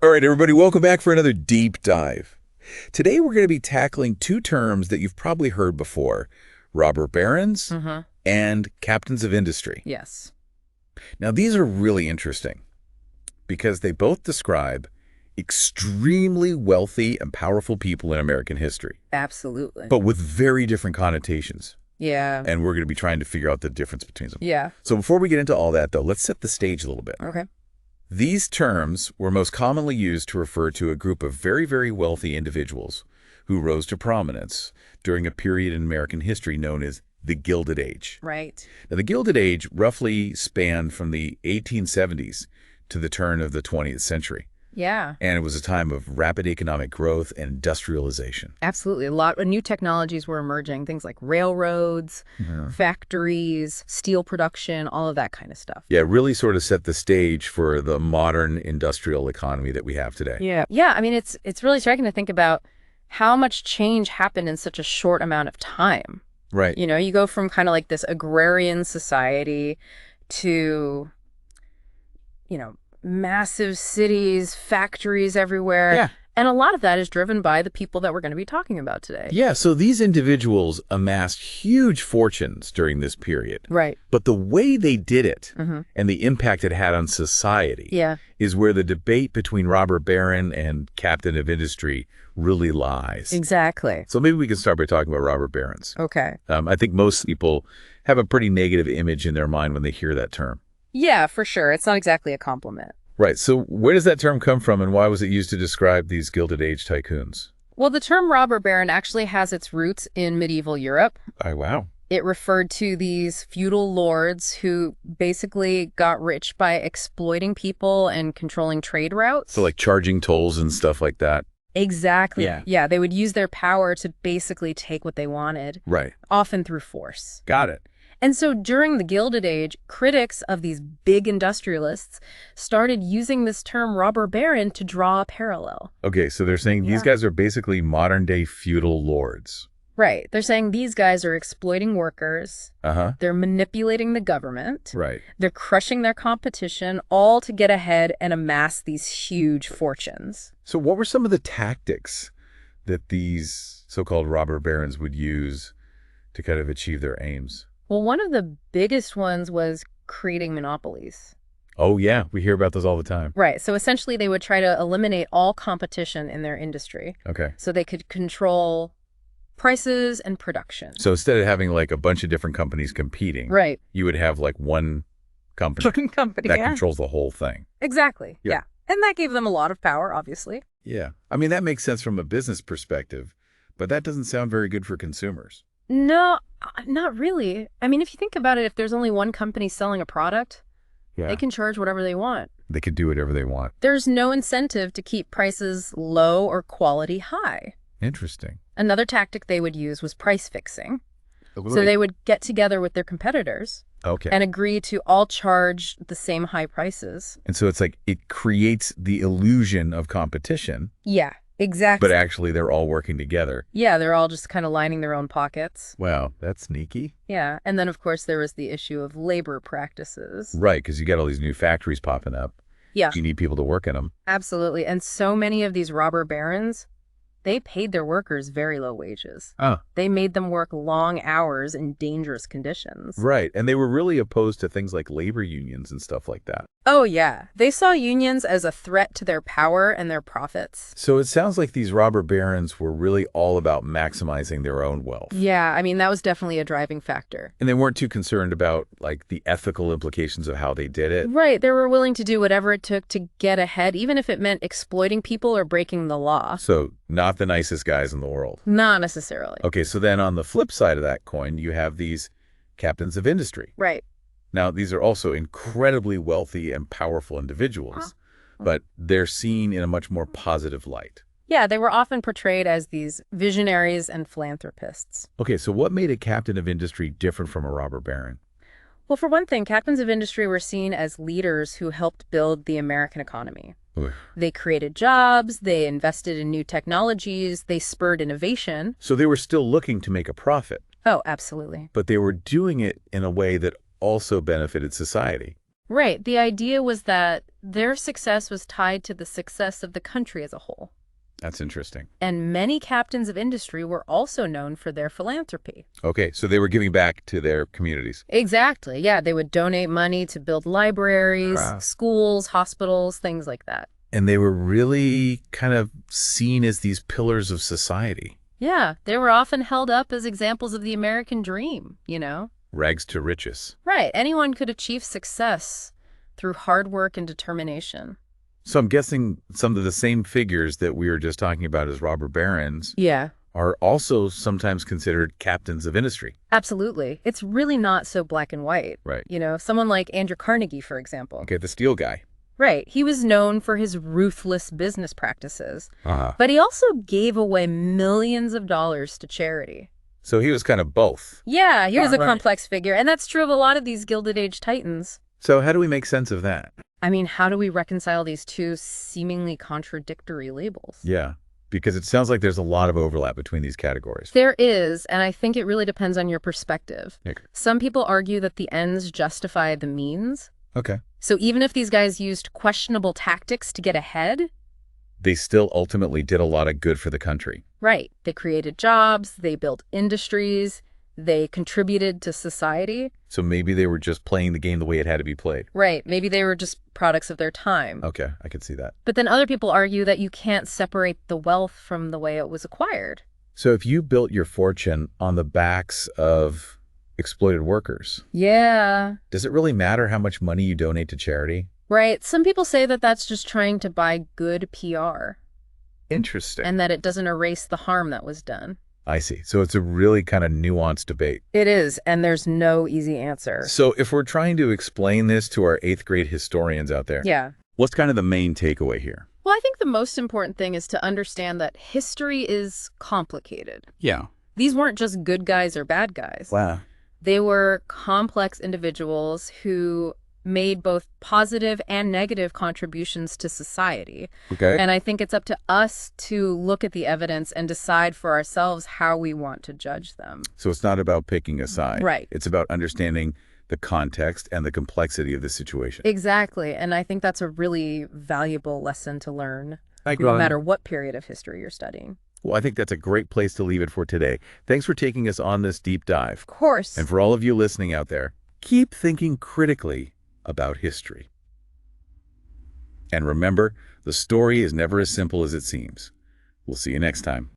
All right, everybody, welcome back for another deep dive. Today we're going to be tackling two terms that you've probably heard before, robber barons and captains of industry. Yes. Now, these are really interesting because they both describe extremely wealthy and powerful people in American history, Absolutely. but with very different connotations. Yeah. And we're going to be trying to figure out the difference between them. Yeah. So before we get into all that, though, let's set the stage a little bit. Okay. These terms were most commonly used to refer to a group of very, very wealthy individuals who rose to prominence during a period in American history known as the Gilded Age. Right. Now, the Gilded Age roughly spanned from the 1870s to the turn of the 20th century. Yeah. And it was a time of rapid economic growth and industrialization. Absolutely. A lot of new technologies were emerging, things like railroads, factories, steel production, all of that kind of stuff. Yeah, it really sort of set the stage for the modern industrial economy that we have today. Yeah. Yeah. I mean, it's really striking to think about how much change happened in such a short amount of time. Right. You know, you go from kind of like this agrarian society to, massive cities, factories everywhere. Yeah. And a lot of that is driven by the people that we're going to be talking about today. Yeah, so these individuals amassed huge fortunes during this period. Right. But the way they did it and the impact it had on society is where the debate between robber baron and captain of industry really lies. Exactly. So maybe we can start by talking about robber barons. Okay. I think most people have a pretty negative image in their mind when they hear that term. Yeah, for sure. It's not exactly a compliment. Right. So where does that term come from, and why was it used to describe these Gilded Age tycoons? Well, the term robber baron actually has its roots in medieval Europe. Oh, wow. It referred to these feudal lords who basically got rich by exploiting people and controlling trade routes. So like charging tolls and stuff like that. Exactly. Yeah. Yeah, they would use their power to basically take what they wanted. Right. Often through force. Got it. And so during the Gilded Age, critics of these big industrialists started using this term robber baron to draw a parallel. Okay, so they're saying these guys are basically modern-day feudal lords. Right. They're saying these guys are exploiting workers. They're manipulating the government. Right. They're crushing their competition, all to get ahead and amass these huge fortunes. So what were some of the tactics that these so-called robber barons would use to kind of achieve their aims? Well, one of the biggest ones was creating monopolies. Oh, yeah. We hear about those all the time. Right. So essentially, they would try to eliminate all competition in their industry. Okay. So they could control prices and production. So instead of having like a bunch of different companies competing, Right. you would have like one company that controls the whole thing. Exactly. Yeah. Yeah. And that gave them a lot of power, obviously. Yeah. I mean, that makes sense from a business perspective, but that doesn't sound very good for consumers. No, not really. I mean, if you think about it, if there's only one company selling a product, they can charge whatever they want. They could do whatever they want. There's no incentive to keep prices low or quality high. Interesting. Another tactic they would use was price fixing. Oh, So they would get together with their competitors and agree to all charge the same high prices. And so it's like it creates the illusion of competition. Yeah, exactly. But actually, they're all working together. Yeah, they're all just kind of lining their own pockets. Wow, that's sneaky. Yeah, and then, of course, there was the issue of labor practices. Right, because you got all these new factories popping up. Yeah. You need people to work in them. Absolutely. And so many of these robber barons, they paid their workers very low wages. Oh. They made them work long hours in dangerous conditions. Right, and they were really opposed to things like labor unions and stuff like that. Oh, yeah. They saw unions as a threat to their power and their profits. So it sounds like these robber barons were really all about maximizing their own wealth. Yeah, I mean, that was definitely a driving factor. And they weren't too concerned about, like, the ethical implications of how they did it. Right. They were willing to do whatever it took to get ahead, even if it meant exploiting people or breaking the law. So not the nicest guys in the world. Not necessarily. Okay, so then on the flip side of that coin, you have these captains of industry. Right. Now, these are also incredibly wealthy and powerful individuals, but they're seen in a much more positive light. Yeah, they were often portrayed as these visionaries and philanthropists. Okay, so what made a captain of industry different from a robber baron? Well, for one thing, captains of industry were seen as leaders who helped build the American economy. Ugh. They created jobs, they invested in new technologies, they spurred innovation. So they were still looking to make a profit, Oh, absolutely. but they were doing it in a way that also benefited society. Right. The idea was that their success was tied to the success of the country as a whole. That's interesting. And many captains of industry were also known for their philanthropy. Okay, so they were giving back to their communities. Exactly. Yeah, they would donate money to build libraries, Wow. schools, hospitals, things like that. And they were really kind of seen as these pillars of society. Yeah, they were often held up as examples of the American dream, you know? Rags to riches. Right. Anyone could achieve success through hard work and determination. So I'm guessing some of the same figures that we were just talking about as robber barons Yeah, are also sometimes considered captains of industry. absolutely. It's really not so black and white. Right. You know, someone like Andrew Carnegie, for example. Okay, the steel guy. Right. He was known for his ruthless business practices, Uh-huh. but he also gave away millions of dollars to charity. So he was kind of both. Yeah, he was a Right. complex figure, and that's true of a lot of these Gilded Age titans. So how do we make sense of that? I mean, how do we reconcile these two seemingly contradictory labels? Yeah, because it sounds like there's a lot of overlap between these categories. There is, and I think it really depends on your perspective. Okay. Some people argue that the ends justify the means. Okay. So even if these guys used questionable tactics to get ahead, They still ultimately did a lot of good for the country. right, they created jobs, they built industries, they contributed to society. So maybe they were just playing the game the way it had to be played. Right, maybe they were just products of their time. Okay, I could see that. But then other people argue that you can't separate the wealth from the way it was acquired. So if you built your fortune on the backs of exploited workers, Yeah. does it really matter how much money you donate to charity? Right. Some people say that that's just trying to buy good PR Interesting. and that it doesn't erase the harm that was done. I see. So it's a really kind of nuanced debate. It is, and there's no easy answer. So if we're trying to explain this to our 8th grade historians out there, Yeah. what's kind of the main takeaway here? Well, I think the most important thing is to understand that history is complicated. Yeah. These weren't just good guys or bad guys. Wow. They were complex individuals who made both positive and negative contributions to society. Okay. And I think it's up to us to look at the evidence and decide for ourselves how we want to judge them. So it's not about picking a side. Right. It's about understanding the context and the complexity of the situation. Exactly. And I think that's a really valuable lesson to learn, Thank no matter what period of history you're studying. Well, I think that's a great place to leave it for today. Thanks for taking us on this deep dive. Of course. And for all of you listening out there, keep thinking critically about history. And remember, the story is never as simple as it seems. We'll see you next time.